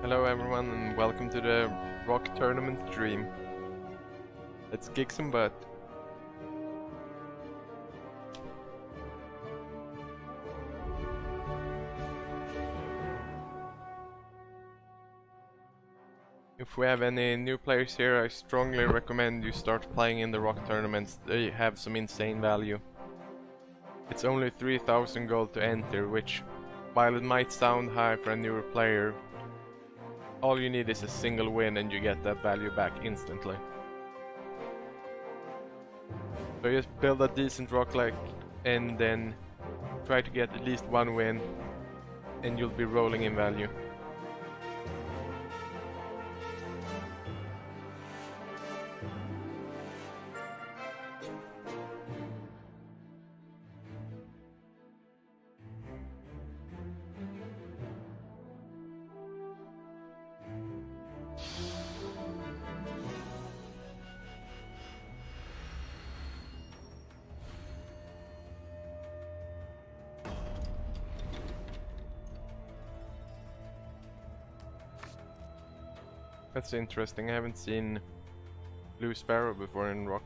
Hello everyone and welcome to the Rock Tournament stream. Let's kick some butt. If we have any new players here, I strongly recommend you start playing in the Rock Tournaments. They have some insane value. It's only 3000 gold to enter, which, while it might sound high for a newer player, all you need is a single win and you get that value back instantly. So just build a decent rock leg and then try to get at least one win and you'll be rolling in value. That's interesting, I haven't seen Blue Sparrow before in Rock.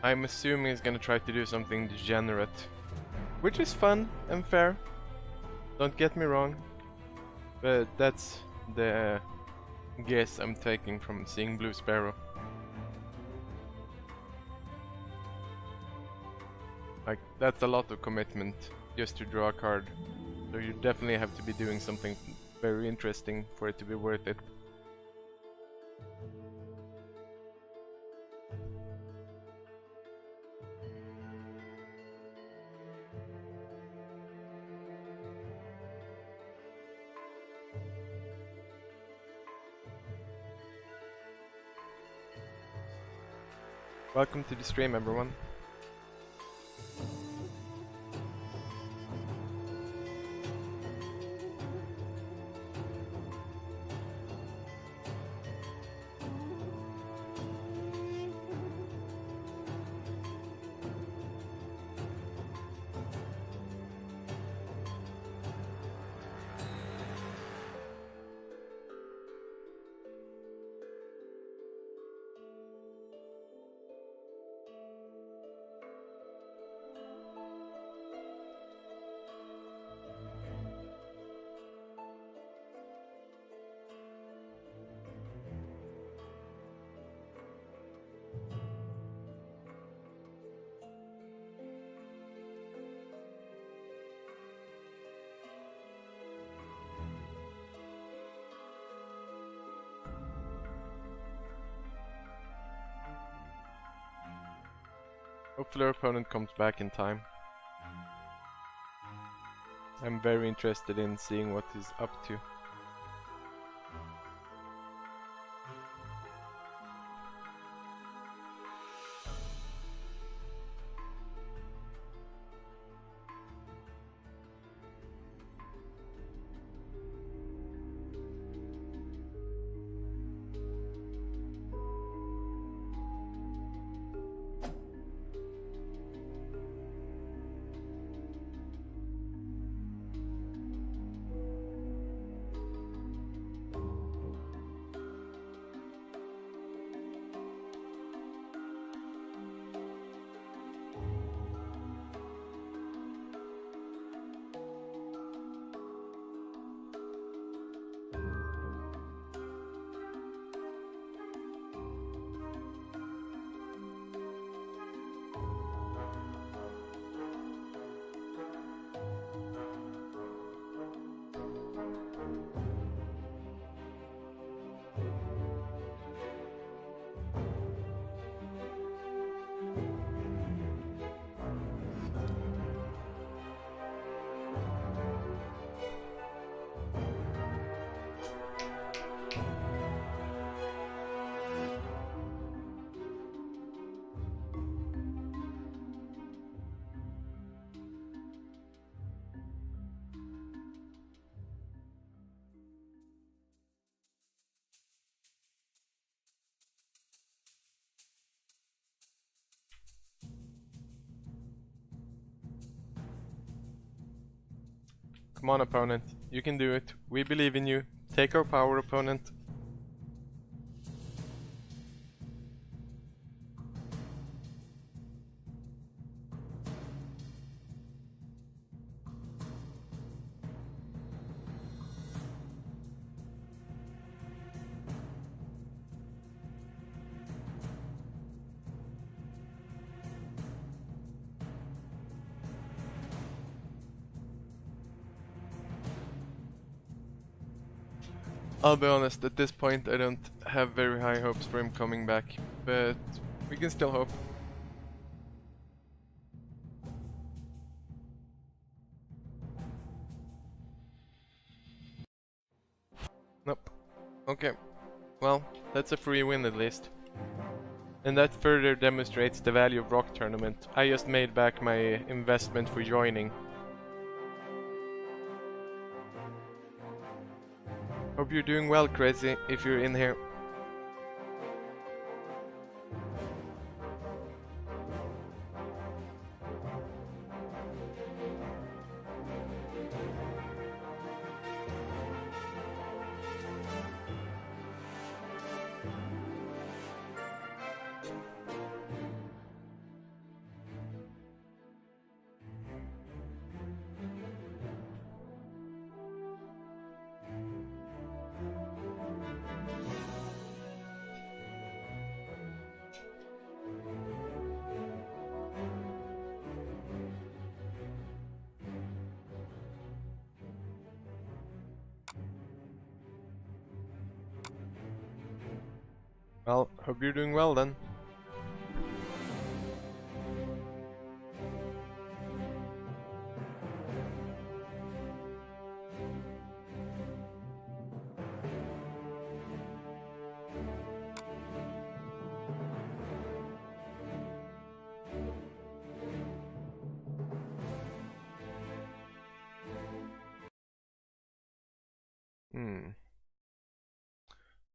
I'm assuming he's gonna try to do something degenerate, which is fun and fair, don't get me wrong, but that's the guess I'm taking from seeing Blue Sparrow. Like, that's a lot of commitment just to draw a card, so you definitely have to be doing something very interesting for it to be worth it. Welcome to the stream, everyone. Hopefully our opponent comes back in time. I'm very interested in seeing what he's up to. Come on, opponent. You can do it. We believe in you. Take our power, opponent. I'll be honest, at this point I don't have very high hopes for him coming back, but we can still hope. Nope. Okay. Well, that's a free win at least. And that further demonstrates the value of Rock Tournament. I just made back my investment for joining. Hope you're doing well, Crazy, if you're in here. Well, hope you're doing well then.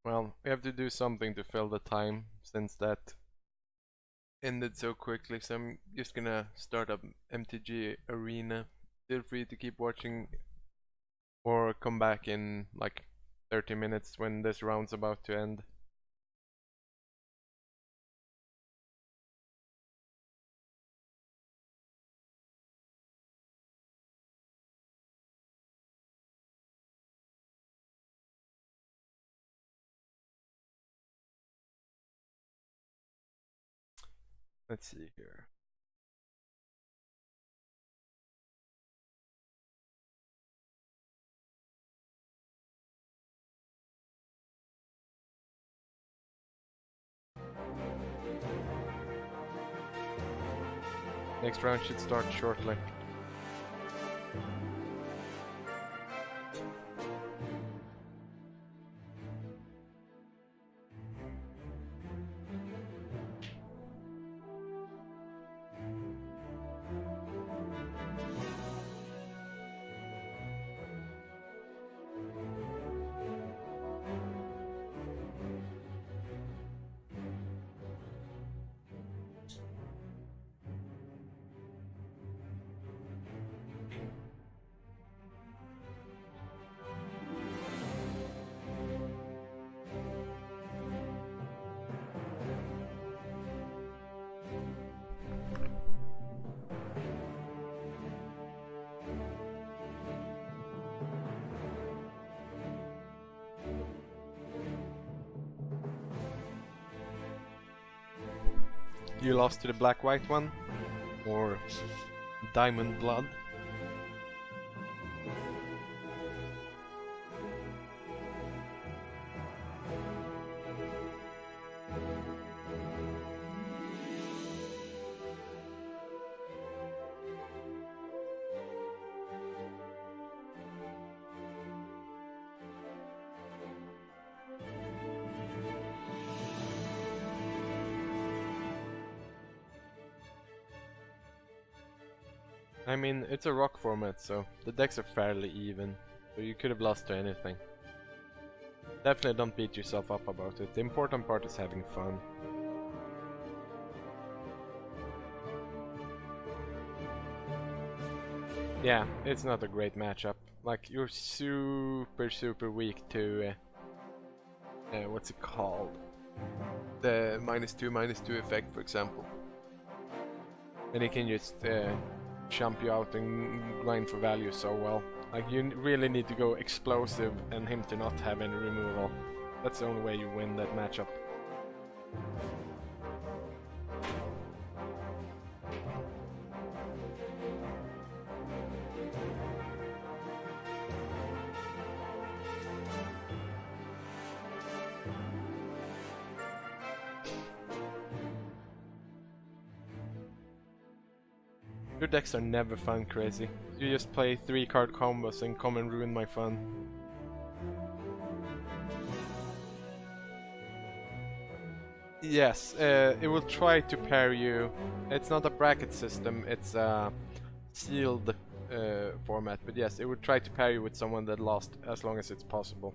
Well, we have to do something to fill the time since that ended so quickly, so I'm just gonna start up MTG Arena. Feel free to keep watching or come back in like 30 minutes when this round's about to end. Let's see here. Next round should start shortly. You lost to the black-white one? Or Diamond Blood? I mean, it's a rock format, so the decks are fairly even, so you could have lost to anything. Definitely don't beat yourself up about it. The important part is having fun. Yeah, it's not a great matchup. Like, you're super weak to what's it called? The -2/-2 effect, for example. And he can just jump you out and grind for value so well. Like, you really need to go explosive and him to not have any removal. That's the only way you win that matchup. Your decks are never fun, Crazy. You just play 3-card combos and come and ruin my fun. Yes, it will try to pair you. It's not a bracket system, it's a sealed format, but yes, it would try to pair you with someone that lost as long as it's possible.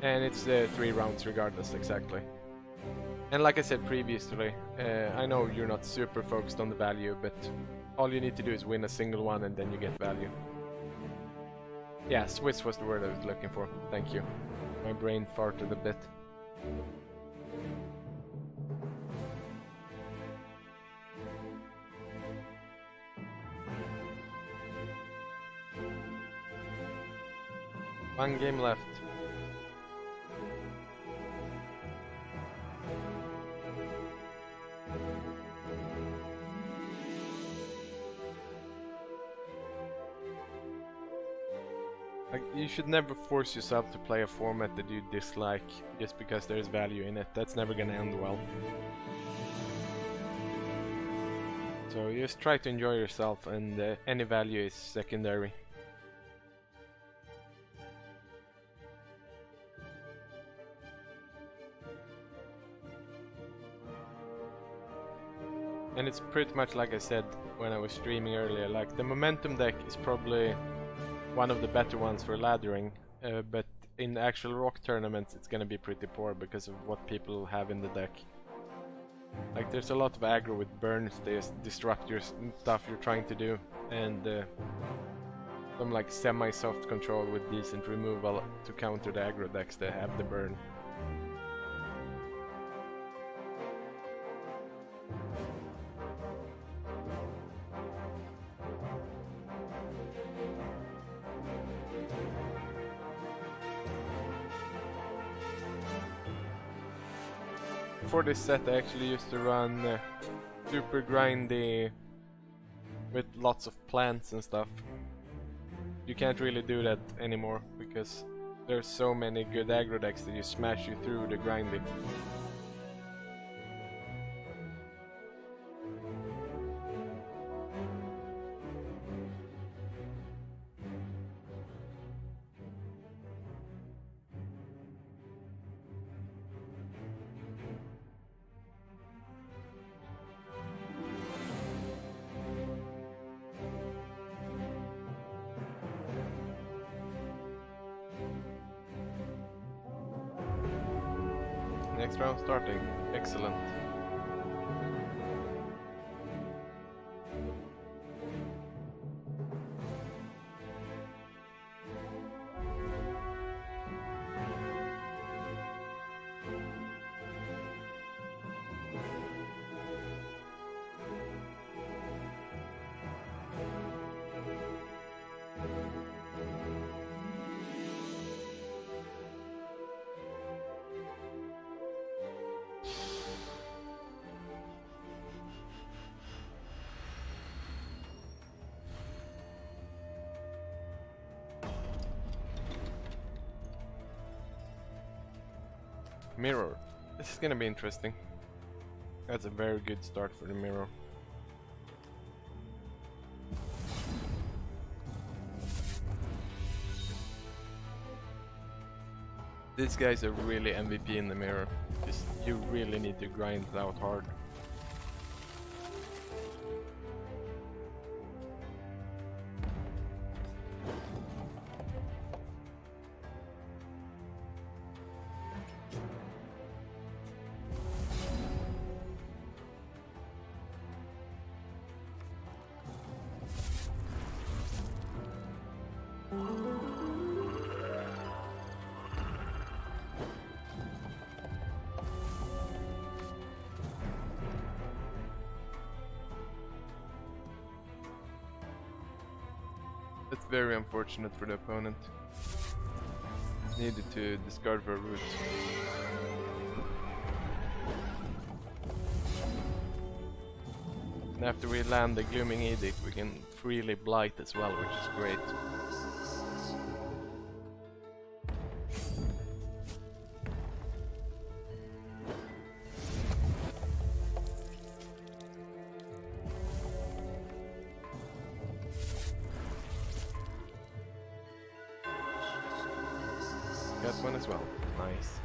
And it's 3 rounds regardless, exactly. And like I said previously, I know you're not super focused on the value, but all you need to do is win a single one and then you get value. Yeah, Swiss was the word I was looking for. Thank you. My brain farted a bit. One game left. Like, you should never force yourself to play a format that you dislike just because there's value in it. That's never gonna end well. So just try to enjoy yourself, and any value is secondary. And it's pretty much like I said when I was streaming earlier, like the momentum deck is probably one of the better ones for laddering, but in actual rock tournaments it's gonna be pretty poor because of what people have in the deck. Like, there's a lot of aggro with burns, they disrupt your stuff you're trying to do, and some like semi-soft control with decent removal to counter the aggro decks that have the burn. For this set I actually used to run super grindy with lots of plants and stuff. You can't really do that anymore because there's so many good aggro decks that you smash you through the grinding. Next round starting. Excellent. Mirror. This is gonna be interesting. That's a very good start for the mirror. These guys are really MVP in the mirror. Just, you really need to grind it out hard. very unfortunate for the opponent. Needed to discard for a root. And after we land the Glooming Edict, we can freely blight as well, which is great. Got one as well. Nice.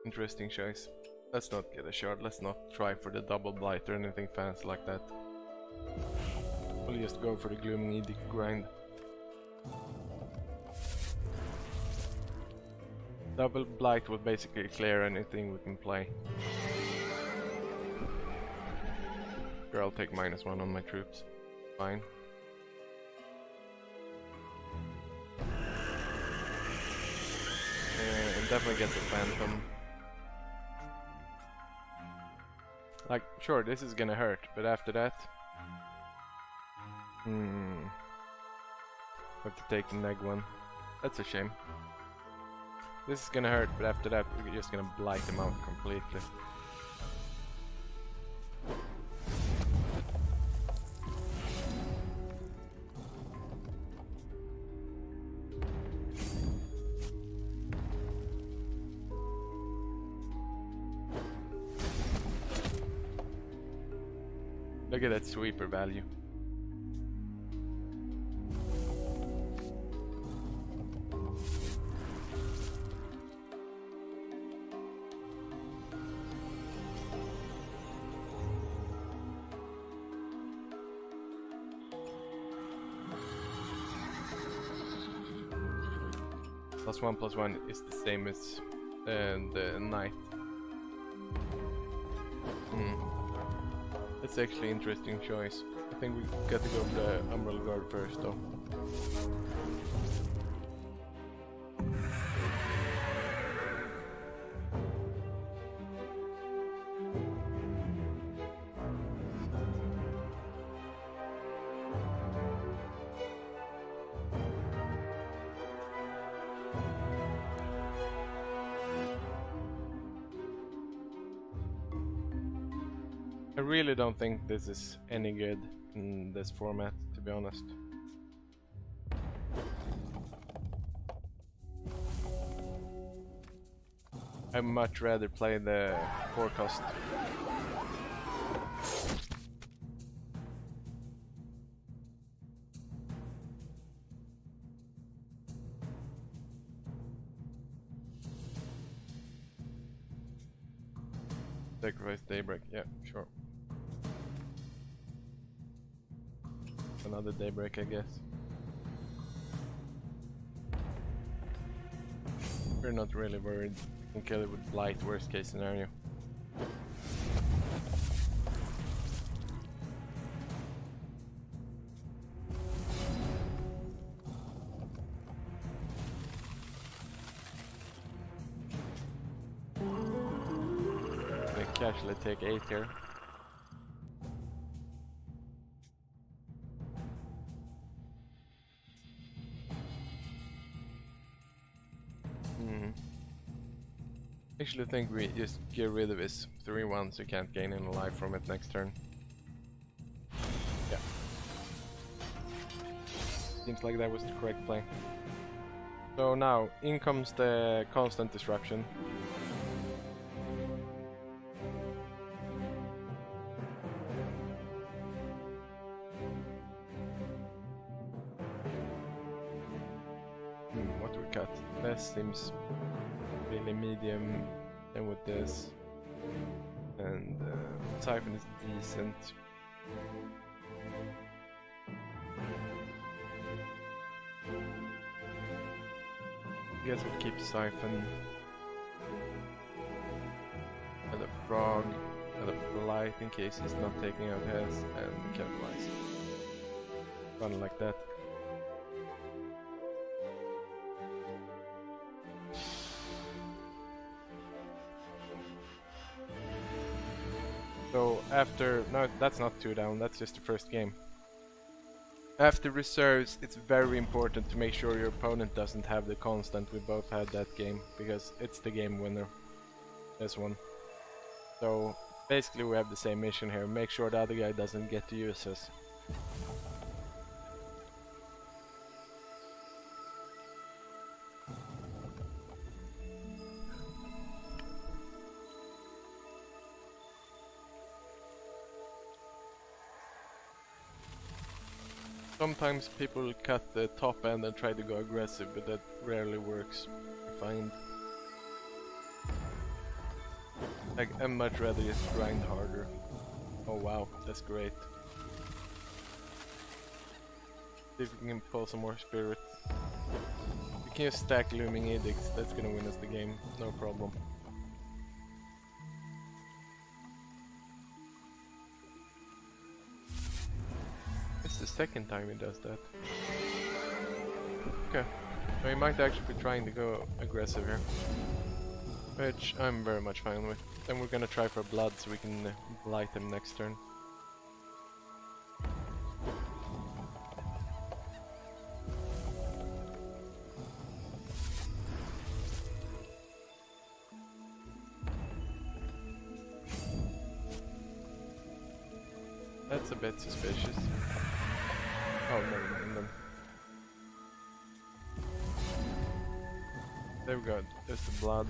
Interesting choice. Let's not get a shard, let's not try for the double blight or anything fancy like that. We'll just go for the Glooming Edict grind. Double blight will basically clear anything we can play. Sure, I'll take -1 on my troops. Fine. And definitely get the Phantom. Like, sure, this is gonna hurt, but after that... have to take the neg one. That's a shame. This is gonna hurt, but after that we're just gonna blight them out completely. Look at that sweeper value. +1/+1 is the same as the knight. That's actually an interesting choice. I think we got to go for the Umbral Guard first though. I really don't think this is any good in this format, to be honest. I'd much rather play the 4-cost. Sacrifice Daybreak, yeah, sure. Another Daybreak, I guess. We're not really worried. We can kill it with Blight, worst case scenario. I casually take 8 here. I actually think we just get rid of his 3-1 so you can't gain any life from it next turn. Yeah. Seems like that was the correct play. So now, in comes the Constant Disruption. What do we cut? This seems really medium, and with this, and Typhon is decent. I guess we'll keep Siphon. And a Frog. And a Blight in case he's not taking out heads. And Capitalize. Run like that. So after, no, that's not 2 down, that's just the first game. After reserves, it's very important to make sure your opponent doesn't have the constant we both had that game, because it's the game winner, this one. So basically we have the same mission here, make sure the other guy doesn't get to use us. Sometimes people cut the top end and try to go aggressive, but that rarely works, I find. Like, I'd much rather just grind harder. Oh wow, that's great. See if we can pull some more spirit. We can just stack Looming Edicts, that's gonna win us the game, no problem. The second time he does that. Okay, so he might actually be trying to go aggressive here, which I'm very much fine with. Then we're gonna try for blood so we can blight him next turn. That's a bit suspicious. Oh, never mind then. There we go, there's the blood.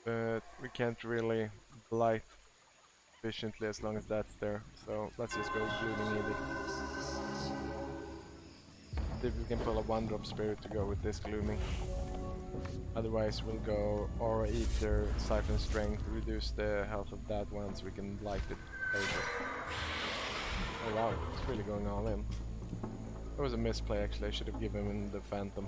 But we can't really blight efficiently as long as that's there, so let's just go Blooming Edict. See if we can pull a 1-drop spirit to go with this Glooming. Otherwise we'll go Aura Ether, Siphon Strength, reduce the health of that one so we can blight it over. Oh wow, it's really going all in. That was a misplay actually, I should have given him the Phantom.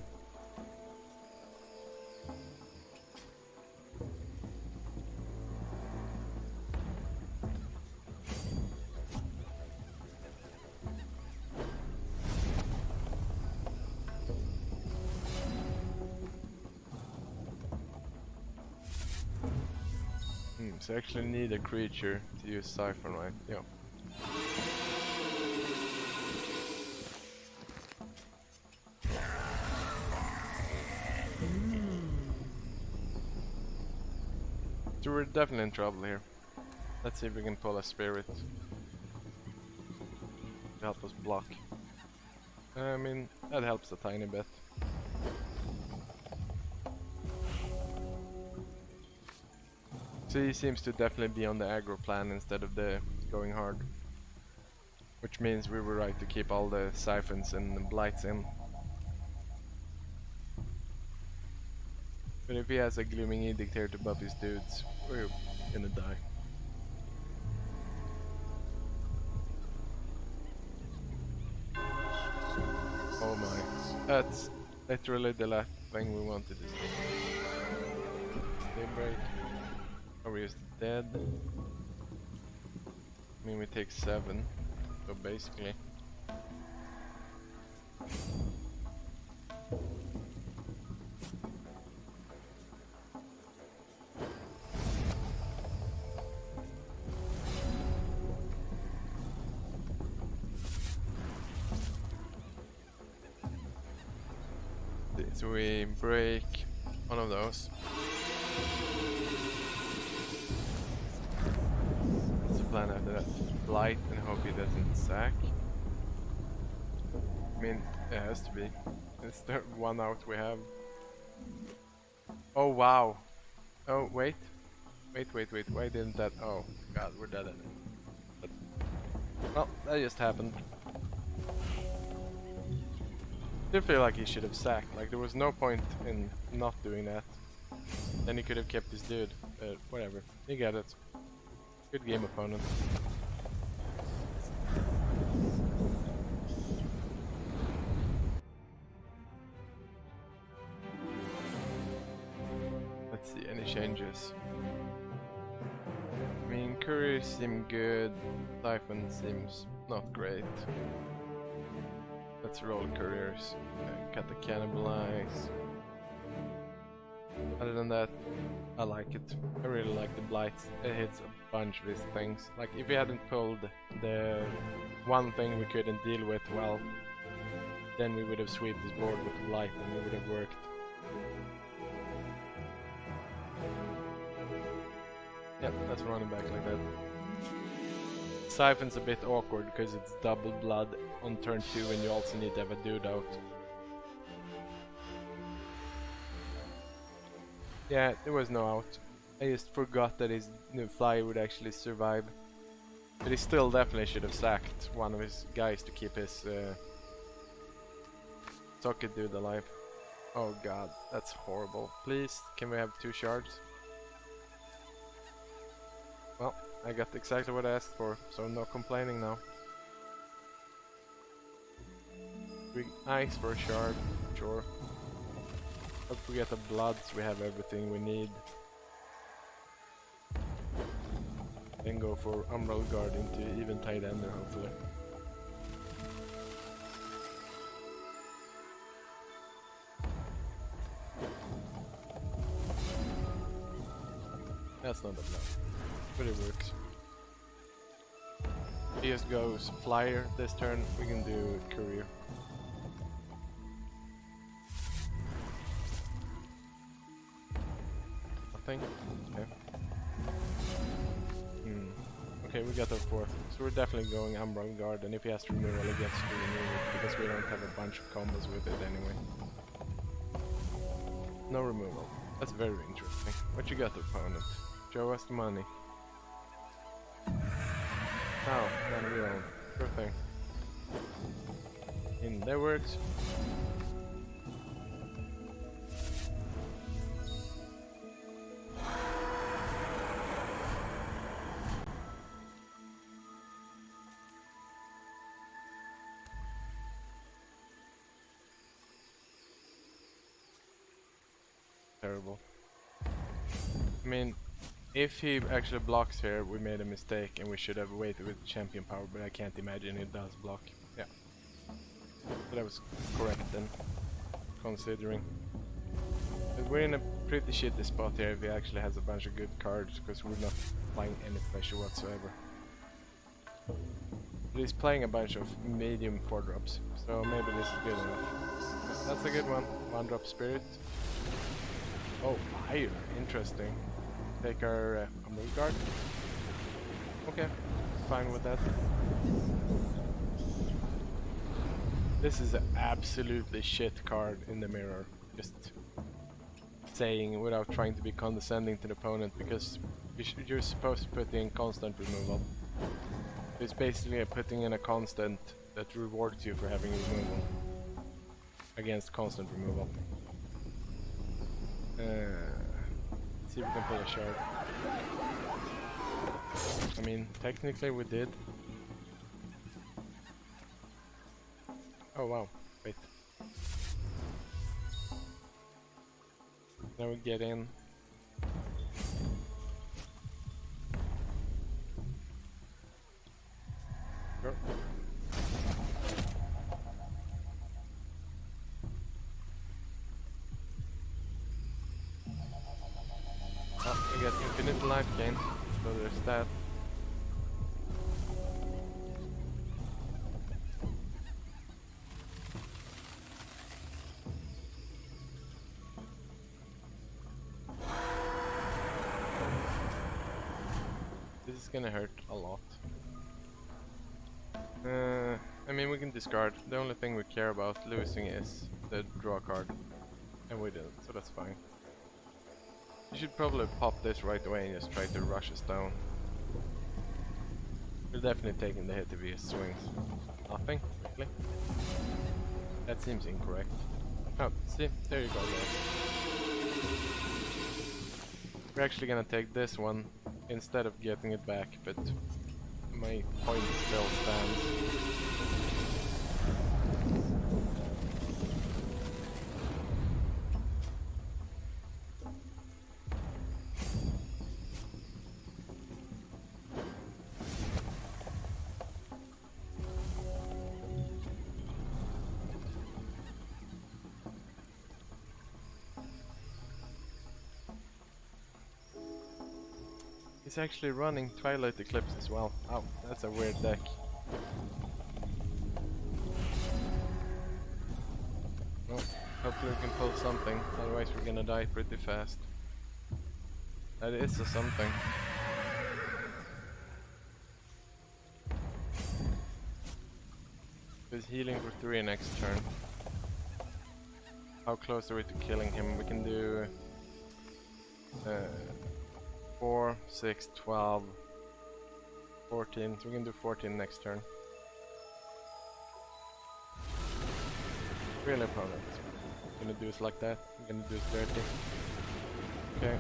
So I actually need a creature to use Siphon, right? Yeah. So we're definitely in trouble here. Let's see if we can pull a spirit to help us block. I mean, that helps a tiny bit. So he seems to definitely be on the aggro plan instead of the going hard. Which means we were right to keep all the Siphons and the Blights in. But if he has a Glooming Edict here to buff his dudes, we're gonna die. Oh my, that's literally the last thing we wanted to see. Daybreak. Are we just dead? I mean we take 7, so basically. So we break one of those. What's the plan after that? Blight and hope he doesn't sack. I mean, it has to be. It's the one out we have. Oh wow. Oh wait. Wait. Why didn't that? Oh god, we're dead at it. But, well, that just happened. I feel like he should have sacked, like there was no point in not doing that. Then he could have kept his dude, but whatever, you get it. Good game, opponent. Let's see, any changes? I mean, couriers seem good, Typhon seems not great. Let's roll couriers. Cut the cannibalize. Other than that, I like it. I really like the blights. It hits a bunch of these things. Like, if we hadn't pulled the one thing we couldn't deal with, well, then we would have swept this board with the light and it would have worked. Yep, let's run it back like that. Siphon's a bit awkward because it's double blood on turn 2 and you also need to have a dude out. Yeah, there was no out. I just forgot that his new flyer would actually survive. But he still definitely should have sacked one of his guys to keep his socket dude alive. Oh god, that's horrible. Please, can we have 2 shards? Well, I got exactly what I asked for, so no complaining now. Big ice for a shard, sure. Don't forget the bloods, we have everything we need. Then go for Umbral Guard into Eventide Ender, hopefully. That's not a blood, but it works. He just goes flyer this turn, we can do courier. Nothing? Okay. Okay, we got our 4th, so we're definitely going Umbral Guard, and if he has to removal, he gets to remove it, because we don't have a bunch of combos with it anyway. No removal. That's very interesting. What you got, opponent? Show us the money. Oh, none of your own. Sure thing. In that works. Terrible. I mean, if he actually blocks here, we made a mistake and we should have waited with champion power, but I can't imagine it does block. Yeah. So that was correct then, considering. But we're in a pretty shitty spot here if he actually has a bunch of good cards, because we're not applying any pressure whatsoever. But he's playing a bunch of medium 4-drops, so maybe this is good enough. That's a good one. 1-drop spirit. Oh, fire. Interesting. Take our Umbral Guard. Okay, fine with that. This is an absolutely shit card in the mirror. Just saying without trying to be condescending to the opponent, because you're supposed to put in constant removal. It's basically putting in a constant that rewards you for having removal against constant removal. See if we can pull a shard. I mean, technically we did. Oh wow, wait. Now we get in. Sure. Oh, we get infinite life gain, so there's that. This is gonna hurt a lot. I mean, we can discard. The only thing we care about losing is the draw card, and we didn't, so that's fine. You should probably pop this right away and just try to rush us down. We're definitely taking the hit if he swings. Nothing, really. That seems incorrect. Oh, see, there you go, guys. We're actually gonna take this one instead of getting it back, but my point still stands. he's actually running Twilight Eclipse as well. Oh, that's a weird deck. Well, hopefully we can pull something, otherwise we're gonna die pretty fast. That is a something. He's healing for 3 next turn. How close are we to killing him? We can do 4, 6, 12, 14. So we can do 14 next turn. Really opponent. Gonna do it like that. I'm gonna do it dirty. Okay.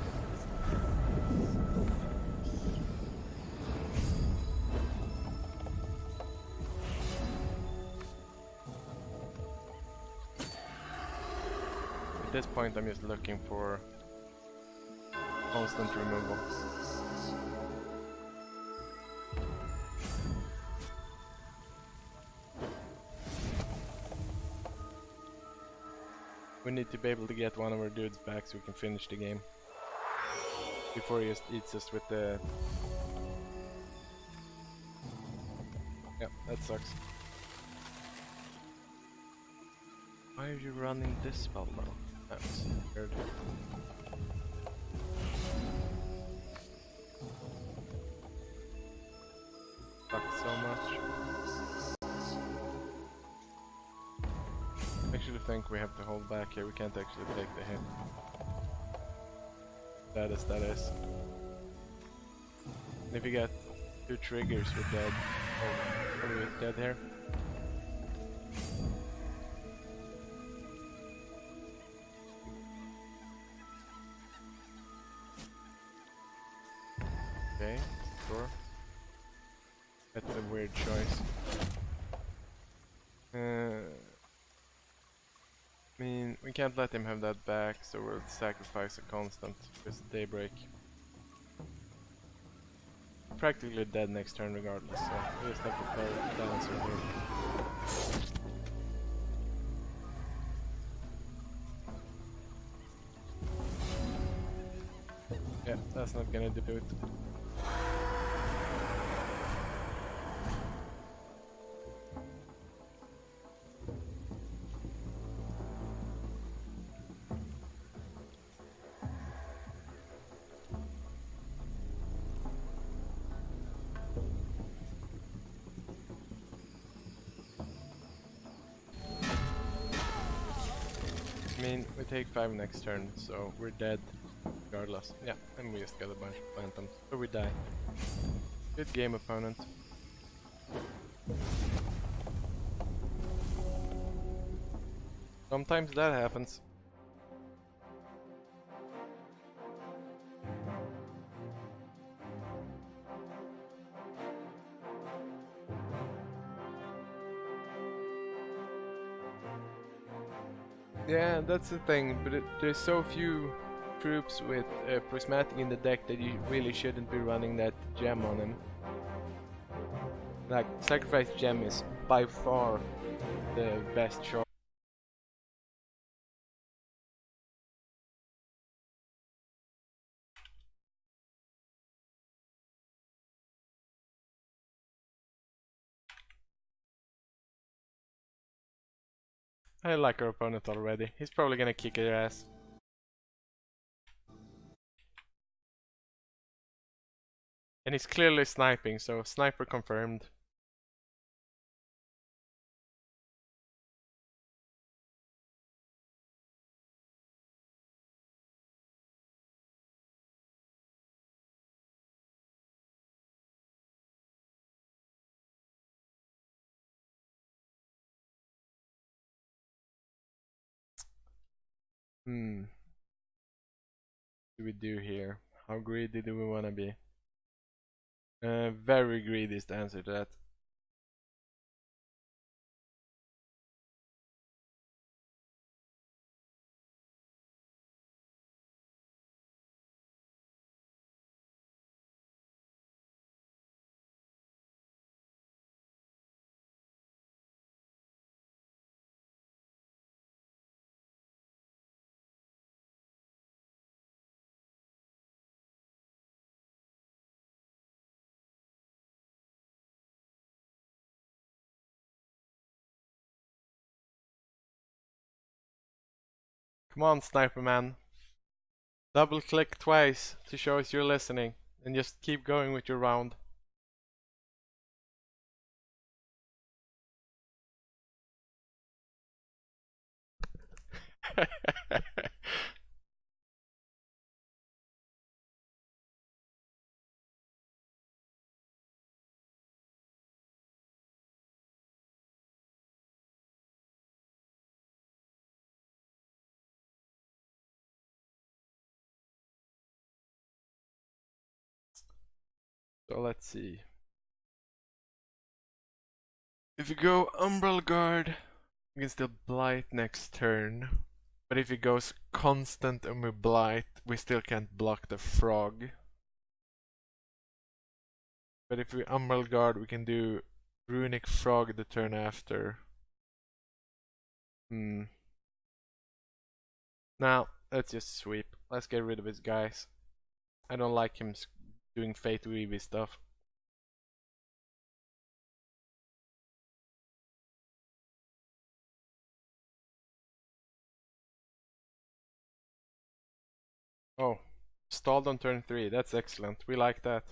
At this point I'm just looking for constant removal. We need to be able to get one of our dudes back so we can finish the game. Before he just eats us with the... Yeah, that sucks. Why are you running this spell now? That's weird. Sucks so much. I actually think we have to hold back here, we can't actually take the hit. That is. And if you get 2 triggers, we're dead. Oh, are we dead here? Okay, sure. That's a weird choice. I mean, we can't let him have that back, so we'll sacrifice a constant with Daybreak. Practically dead next turn regardless, so we just have to play Dancer here. Yeah, that's not gonna do it. I mean, we take 5 next turn, so we're dead regardless. Yeah, and we just got a bunch of phantoms, so we die. Good game, opponent. Sometimes that happens. Yeah, that's the thing, but there's so few troops with Prismatic in the deck that you really shouldn't be running that gem on him. Like, Sacrifice Gem is by far the best shot. I like our opponent already. He's probably gonna kick your ass. And he's clearly sniping, so sniper confirmed. Do we do here? How greedy do we wanna be? Very greedy is the answer to that. Come on, Sniper Man. Double click twice to show us you're listening, and just keep going with your round. So let's see. If you go Umbral Guard, you can still Blight next turn. But if it goes constant and we Blight, we still can't block the frog. But if we Umbral Guard, we can do Runic Frog the turn after. Now, let's just sweep. Let's get rid of his guys. I don't like him doing Fate Weavy stuff. Oh, stalled on turn 3. That's excellent. We like that.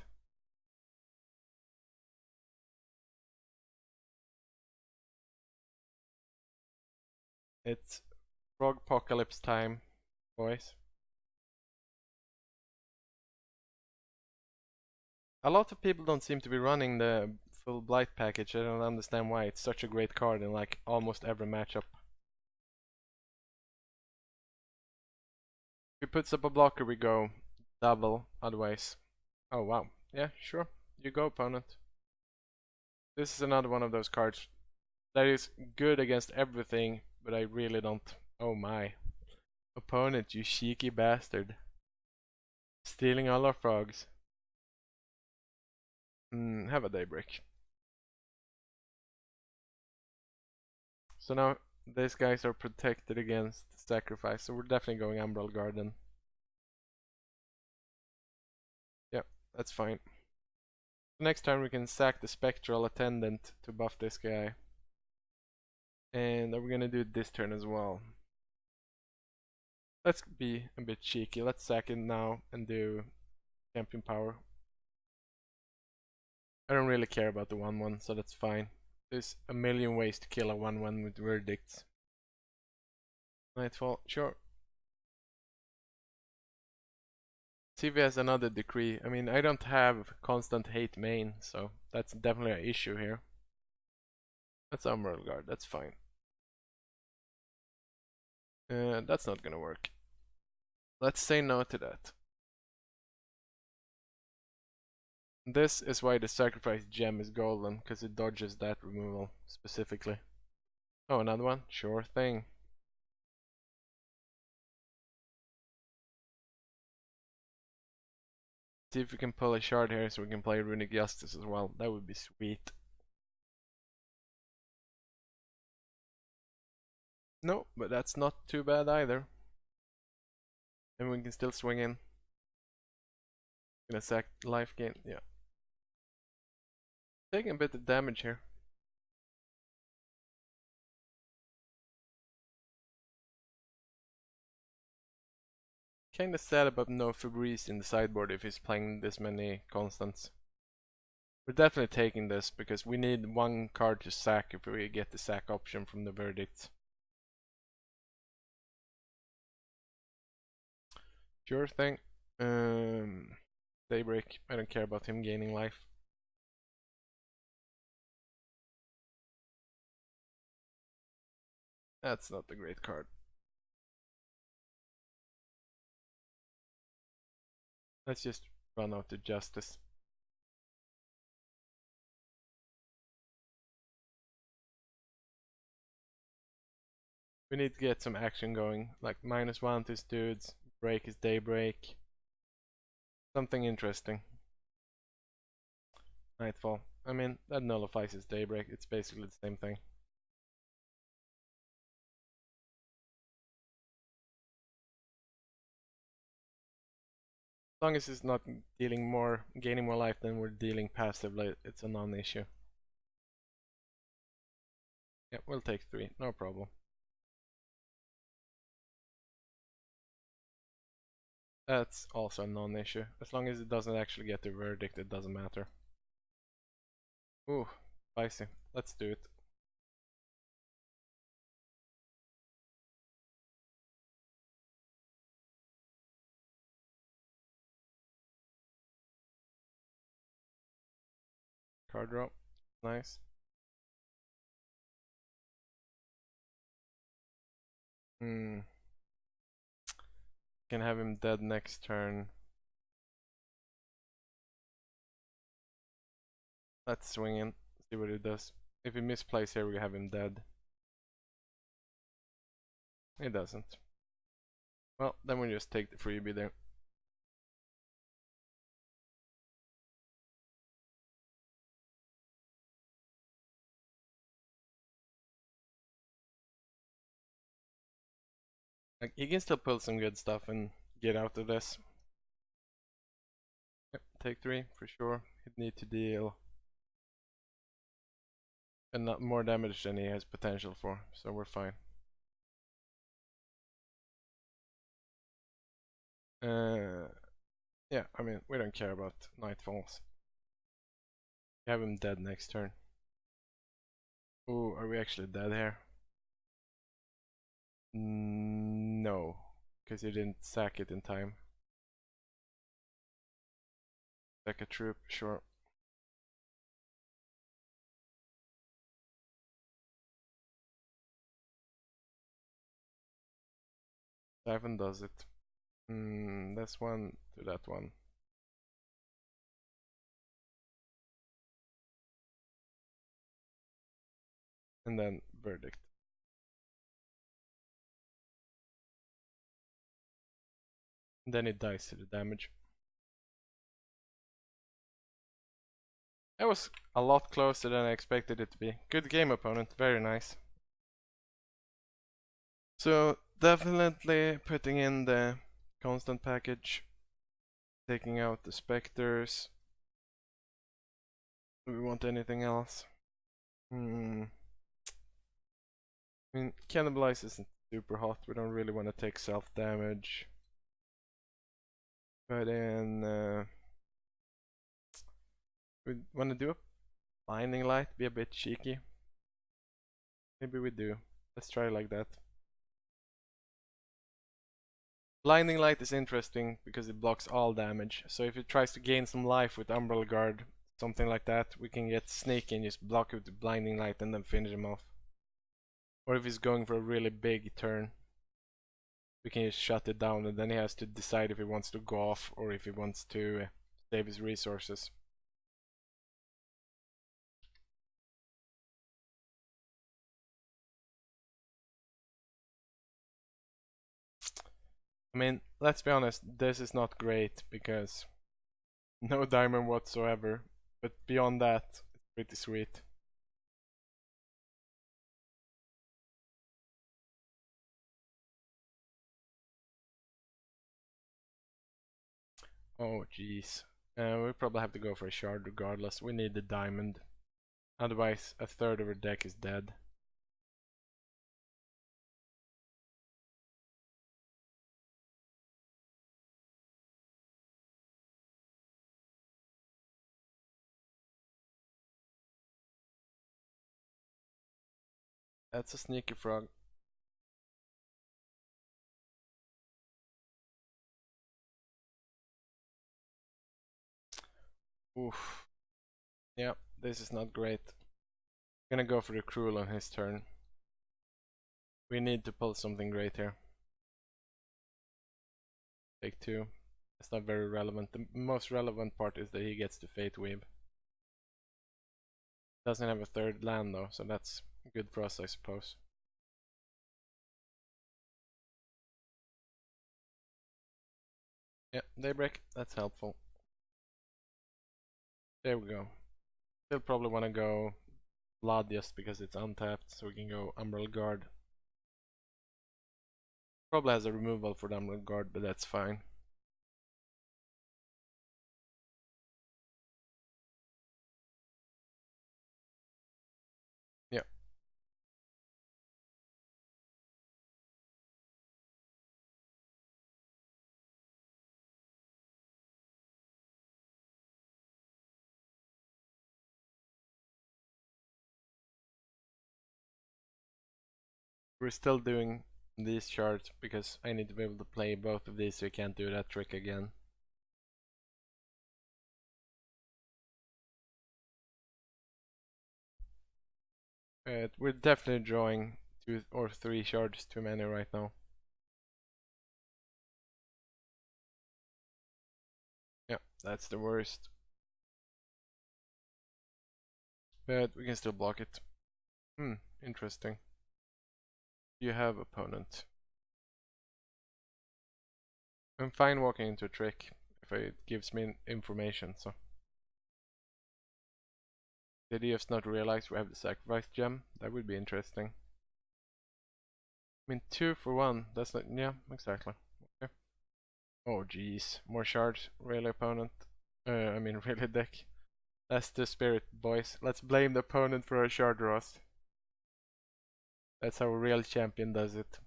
It's Frog Apocalypse time, boys. A lot of people don't seem to be running the full Blight package. I don't understand why. It's such a great card in like almost every matchup. If he puts up a blocker, we go double, otherwise. Oh wow. Yeah, sure. You go, opponent. This is another one of those cards that is good against everything, but I really don't. Oh my. Opponent, you cheeky bastard. Stealing all our frogs. Have a Daybreak. So now these guys are protected against sacrifice, so we're definitely going Umbral Garden. Yep, that's fine. Next turn we can sack the Spectral Attendant to buff this guy. And we're gonna do it this turn as well. Let's be a bit cheeky. Let's sack it now and do Champion Power. I don't really care about the 1-1, so that's fine. There's a million ways to kill a 1-1 with Verdicts. Nightfall, sure. See if he has another decree. I mean, I don't have constant hate main, so that's definitely an issue here. That's Umbral Guard, that's fine. That's not gonna work. Let's say no to that. This is why the sacrifice gem is golden, because it dodges that removal specifically. Oh, another one? Sure thing. See if we can pull a shard here so we can play Runic Justice as well. That would be sweet. No, but that's not too bad either. And we can still swing in. Gonna sack life gain, yeah. Taking a bit of damage here. Kinda sad about no Febreze in the sideboard if he's playing this many constants. We're definitely taking this because we need one card to sack if we get the sack option from the Verdicts. Sure thing. Daybreak. I don't care about him gaining life. That's not a great card. Let's just run out to Justice. We need to get some action going, like -1 to his dudes, break his Daybreak. Something interesting. Nightfall. I mean, that nullifies his Daybreak, it's basically the same thing. As long as it's not gaining more life than we're dealing passively, it's a non-issue. Yeah, we'll take 3, no problem. That's also a non-issue. As long as it doesn't actually get the verdict, it doesn't matter. Ooh, spicy. Let's do it. Card draw. Nice. Hmm. Can have him dead next turn. Let's swing in. See what it does. If he misplays here, we have him dead. He doesn't. Well, then we just take the freebie there. Like, he can still pull some good stuff and get out of this. Yep, take 3 for sure. He'd need to deal and not more damage than he has potential for, so we're fine. Yeah, I mean, we don't care about Nightfalls. We have him dead next turn. Ooh, are we actually dead here? No, because you didn't sack it in time. Sack a troop, sure. Siphon does it. That's one to that one. And then verdict. And then it dies to the damage. That was a lot closer than I expected it to be. Good game, opponent. Very nice. So definitely putting in the constant package, taking out the specters. Do we want anything else? I mean, cannibalize isn't super hot. We don't really want to take self damage. But then we want to do a blinding light, be a bit cheeky. Maybe we do. Let's try like that. Blinding light is interesting because it blocks all damage. So if it tries to gain some life with Umbral Guard, something like that, we can get sneaky and just block it with the blinding light and then finish him off. Or if he's going for a really big turn, we can just shut it down and then he has to decide if he wants to go off or if he wants to save his resources. I mean, let's be honest, this is not great because no diamond whatsoever, but beyond that, it's pretty sweet. Oh jeez. We probably have to go for a shard regardless. We need the diamond. Otherwise, a third of our deck is dead. That's a sneaky frog. Oof. Yeah, this is not great. Gonna go for the cruel on his turn. We need to pull something great here. Take 2. It's not very relevant. The most relevant part is that he gets to Fate Weave. Doesn't have a third land though, so that's good for us, I suppose. Yeah, Daybreak, that's helpful. There we go. Still probably want to go Blood just because it's untapped, so we can go Umbral Guard. Probably has a removal for the Umbral Guard, but that's fine. Yeah. We're still doing these shards because I need to be able to play both of these so you can't do that trick again. We're definitely drawing 2 or 3 shards too many right now. Yeah, that's the worst. But we can still block it. Interesting. You have opponent. I'm fine walking into a trick if it gives me information, so. Did he just not realize we have the sacrifice gem? That would be interesting. I mean, 2 for 1, that's not, yeah, exactly. Okay. Oh jeez, more shards, really opponent. I mean really deck. That's the spirit, boys. Let's blame the opponent for our shard draws. That's how a real champion does it.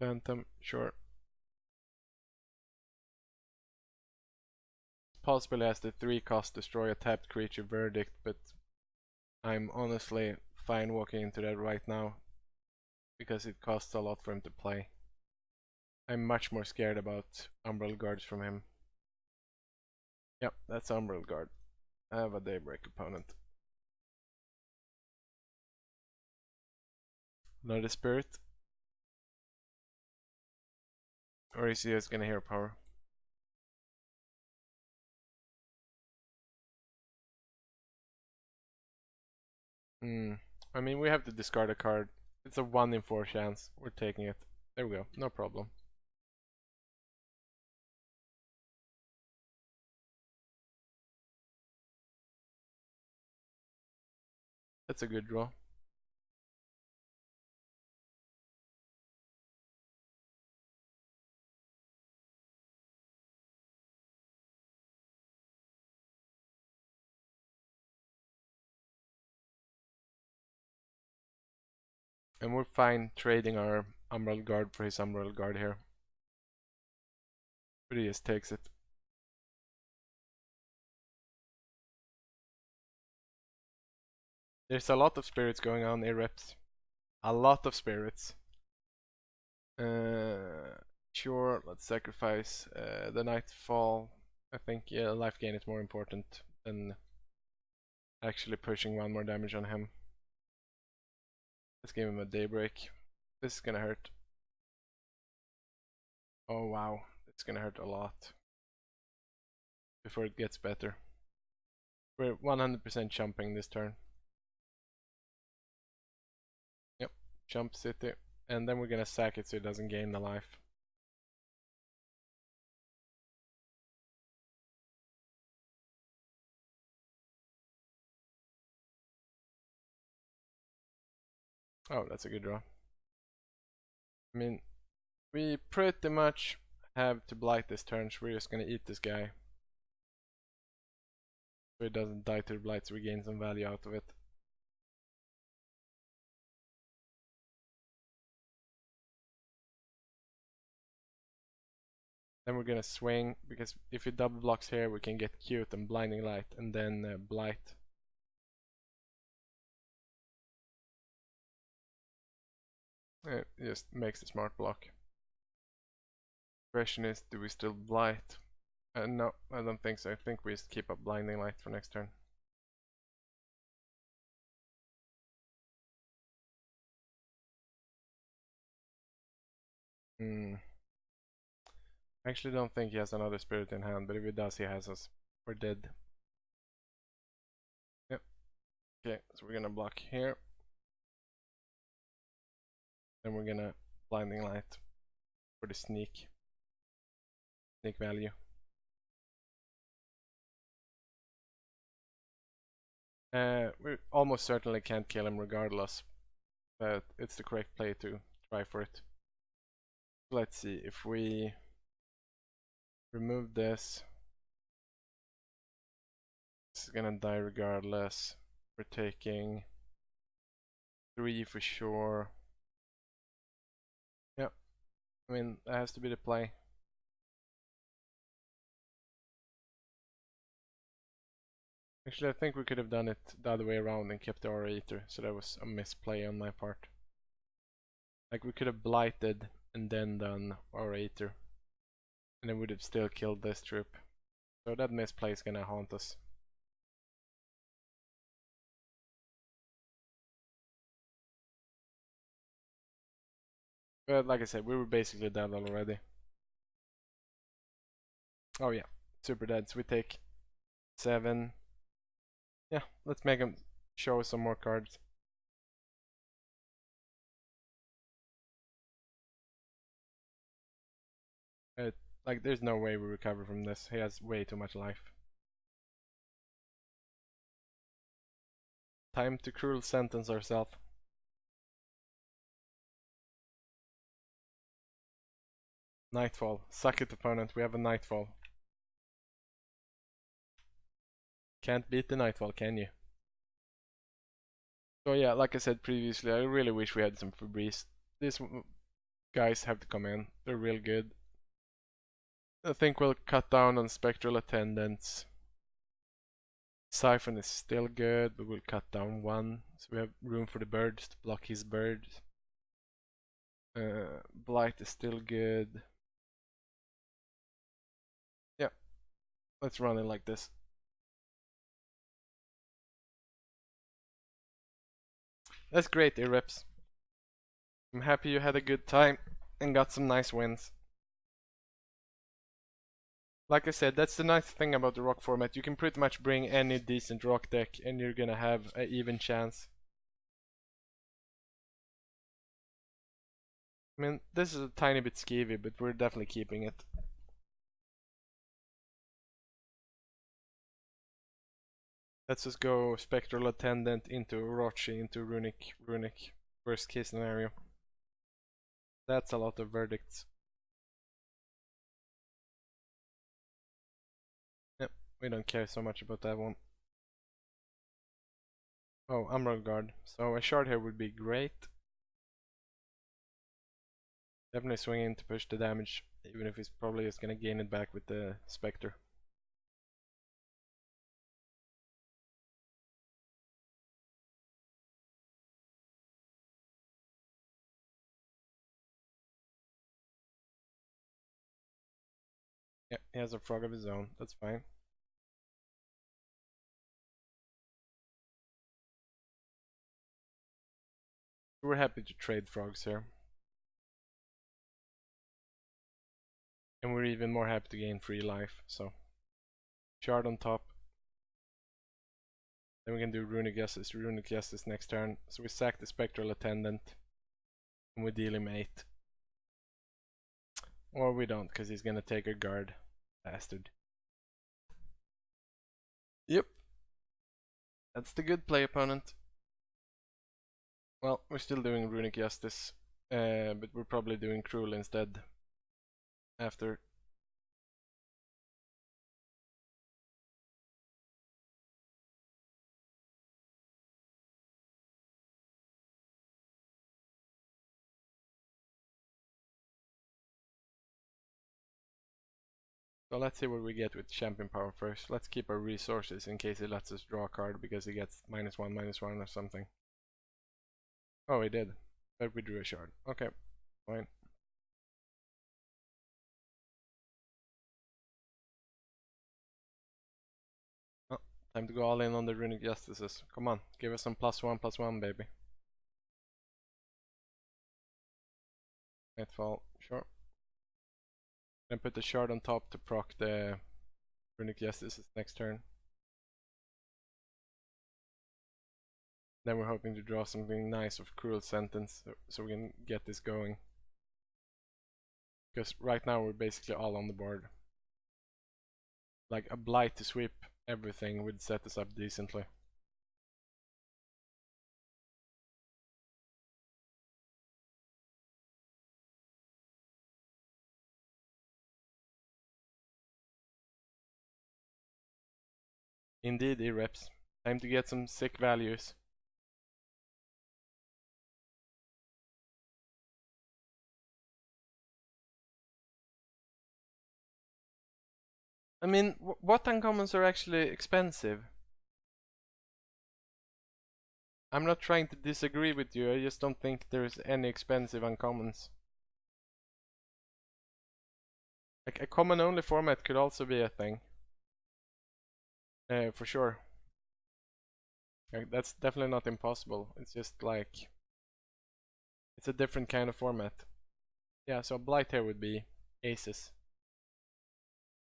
Phantom, sure. Possibly has the 3 cost destroy a tapped creature verdict, but I'm honestly fine walking into that right now because it costs a lot for him to play. I'm much more scared about Umbral Guards from him. Yep, that's Umbral Guard. I have a Daybreak opponent. Another spirit? Or is he just gonna hero power? I mean, we have to discard a card. It's a 1 in 4 chance. We're taking it. There we go. No problem. That's a good draw. And we're fine trading our Umbral Guard for his Umbral Guard here. But he just takes it. There's a lot of spirits going on here, reps. A lot of spirits. Sure, let's sacrifice the Nightfall. I think yeah, life gain is more important than actually pushing 1 more damage on him. Let's give him a Daybreak. This is gonna hurt. Oh wow, it's gonna hurt a lot. Before it gets better. We're 100% jumping this turn. Yep, jump city. And then we're gonna sack it so it doesn't gain the life. Oh, that's a good draw. I mean, we pretty much have to blight this turn, so we're just gonna eat this guy. So it doesn't die to the blight, so we gain some value out of it. Then we're gonna swing, because if he double blocks here, we can get cute and blinding light, and then blight. It just makes the smart block. Question is, do we still blight? No, I don't think so. I think we just keep up blinding light for next turn. I actually don't think he has another spirit in hand, but if he does, he has us. We're dead. Yep. Okay, so we're gonna block here. Then we're gonna blinding light for the sneak value. We almost certainly can't kill him regardless, but it's the correct play to try for it. Let's see, if we remove this, is gonna die regardless. We're taking 3 for sure. Yep, I mean, that has to be the play. Actually, I think we could have done it the other way around and kept the Aura Eater, so that was a misplay on my part. Like, we could have blighted and then done Aura Eater, and it would have still killed this troop. So that misplay is gonna haunt us. But like I said, we were basically dead already. Oh yeah, super dead. So we take 7. Yeah, let's make him show us some more cards. Like, there's no way we recover from this. He has way too much life. Time to cruel sentence ourselves. Nightfall. Suck it, opponent. We have a Nightfall. Can't beat the Nightfall, can you? So yeah, like I said previously, I really wish we had some Febreze. These guys have to come in. They're real good. I think we'll cut down on Spectral Attendants. Siphon is still good, but we'll cut down 1. So we have room for the birds to block his birds. Blight is still good. Yeah, let's run it like this. That's great, Irreps. I'm happy you had a good time and got some nice wins. Like I said, that's the nice thing about the rock format. You can pretty much bring any decent rock deck and you're gonna have an even chance. I mean, this is a tiny bit skeevy, but we're definitely keeping it. Let's just go Spectral Attendant into Orochi into Runic. Worst case scenario. That's a lot of verdicts. Yep, we don't care so much about that one. Oh, Emerald Guard. So a shard here would be great. Definitely swing in to push the damage, even if he's probably just gonna gain it back with the Spectre. Yeah, he has a frog of his own, that's fine. We're happy to trade frogs here. And we're even more happy to gain free life, so. Shard on top. Then we can do Runic Justice next turn. So we sack the Spectral Attendant. And we deal him 8. Or we don't, because he's gonna take a guard. Bastard. Yep. That's the good play, opponent. Well, we're still doing Runic Justice. But we're probably doing Cruel instead. After. So let's see what we get with Champion Power first. Let's keep our resources in case he lets us draw a card because he gets -1/-1 or something. Oh, he did. But we drew a shard. Okay, fine. Oh, time to go all in on the Runic Justices. Come on, give us some +1/+1, baby. Nightfall, sure. Then put the shard on top to proc the Runic Justices next turn. Then we're hoping to draw something nice of Cruel Sentence so we can get this going. Because right now we're basically all on the board. Like a Blight to sweep everything would set us up decently. Indeed, Irreps. Time to get some sick values. I mean, what uncommons are actually expensive? I'm not trying to disagree with you, I just don't think there's any expensive uncommons. Like a common only format could also be a thing. For sure. Like, that's definitely not impossible. It's just like it's a different kind of format. Yeah, so Blight here would be aces.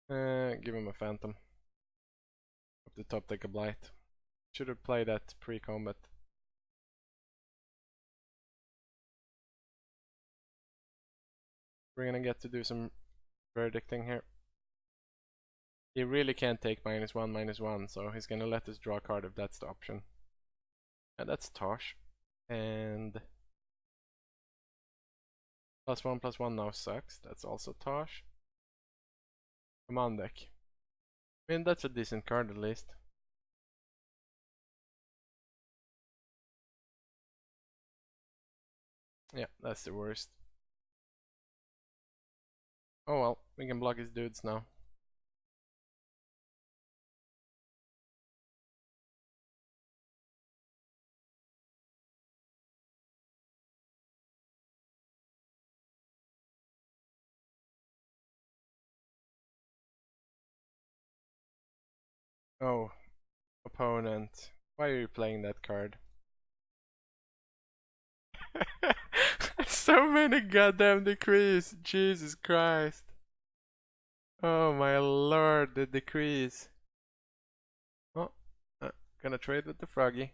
Give him a phantom. Up the top, take a Blight. Should have played that pre-combat. We're gonna get to do some verdicting here. He really can't take -1/-1, so he's gonna let us draw a card if that's the option. And that's Tosh. And +1/+1 now sucks. That's also Tosh. Come on, deck. I mean, that's a decent card at least. Yeah, that's the worst. Oh well, we can block his dudes now. Oh, opponent. Why are you playing that card? So many goddamn decrees. Jesus Christ. Oh my lord, the decrees. Oh, gonna trade with the Froggy.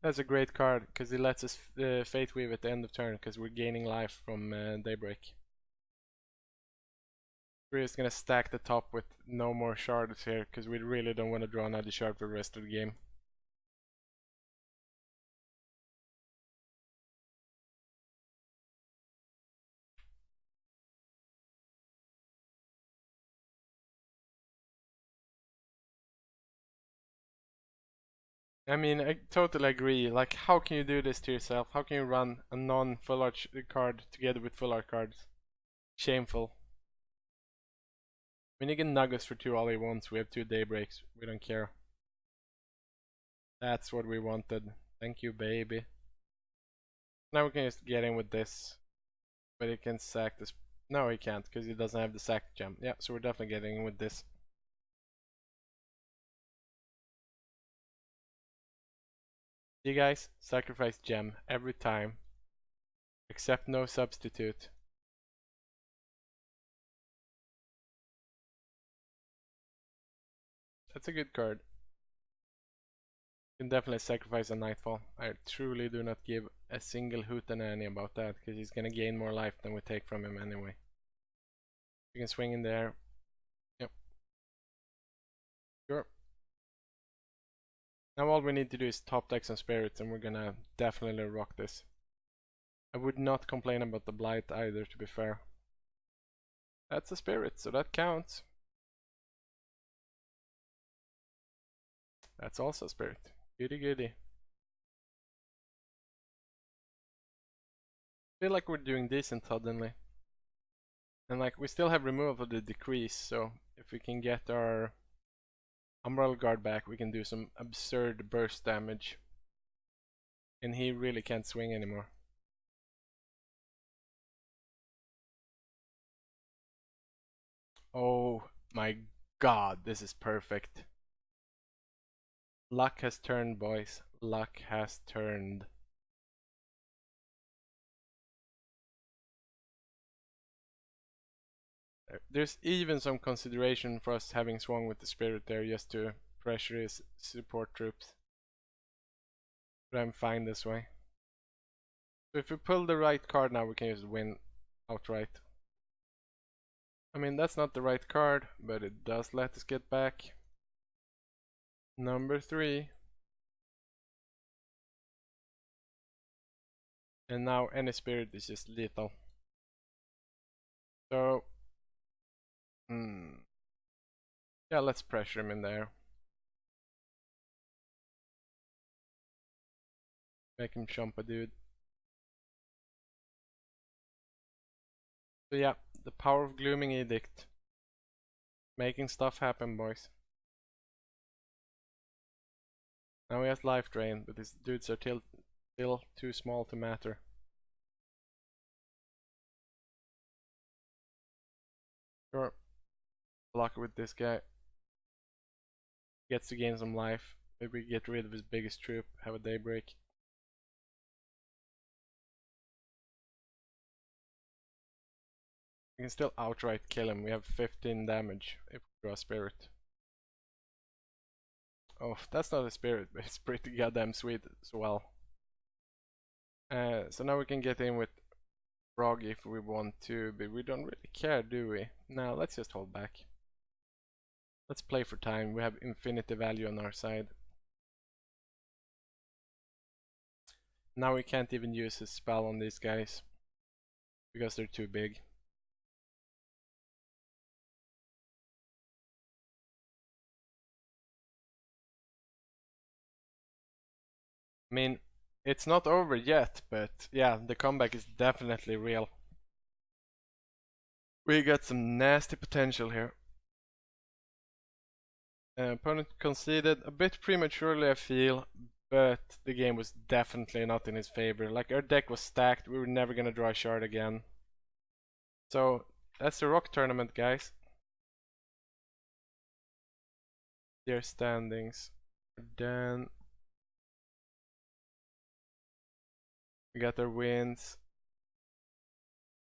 That's a great card, because it lets us Fate Weave at the end of turn, because we're gaining life from Daybreak. We're just gonna stack the top with no more shards here, because we really don't want to draw another shard for the rest of the game. I mean, I totally agree. Like, how can you do this to yourself? How can you run a non-full art card together with full art cards? Shameful. I mean, he can nug us for 2 all he wants. We have 2 Daybreaks. We don't care. That's what we wanted. Thank you, baby. Now we can just get in with this. But he can sack this. No, he can't, because he doesn't have the sack gem. Yeah, so we're definitely getting in with this. You guys, sacrifice gem every time. Except no substitute. That's a good card. You can definitely sacrifice a Nightfall. I truly do not give a single hootenanny about that, because he's gonna gain more life than we take from him anyway. You can swing in there. Yep. Sure. Now all we need to do is top deck some spirits, and we're gonna definitely rock this. I would not complain about the Blight either, to be fair. That's a spirit, so that counts. That's also a spirit. Goody goody. Feel like we're doing decent suddenly. And like, we still have removal of the decrease, so if we can get our Umbral Guard back, we can do some absurd burst damage. And he really can't swing anymore. Oh my god, this is perfect. Luck has turned, boys. Luck has turned. There's even some consideration for us having swung with the spirit there just to pressure his support troops. But I'm fine this way. So if we pull the right card now, we can just win outright. I mean, that's not the right card, but it does let us get back. Number 3. And now any spirit is just lethal. So, yeah, let's pressure him in there. Make him jump a dude. So yeah, The power of Glooming Edict. Making stuff happen, boys. Now he has life drain, but his dudes are still too small to matter. Sure. Block with this guy. Gets to gain some life. Maybe get rid of his biggest troop, have a daybreak. We can still outright kill him. We have 15 damage if we draw a spirit. Oh, that's not a spirit, but it's pretty goddamn sweet as well. So now we can get in with Frog if we want to, but we don't really care, do we? No, let's just hold back. Let's play for time. We have infinity value on our side. Now we can't even use his spell on these guys because they're too big. I mean, it's not over yet, but yeah, the comeback is definitely real. We got some nasty potential here. Opponent conceded a bit prematurely, I feel, but the game was definitely not in his favor. Like, our deck was stacked, we were never gonna draw a shard again. So, that's the Rock Tournament, guys. Their standings. Then we got our wins.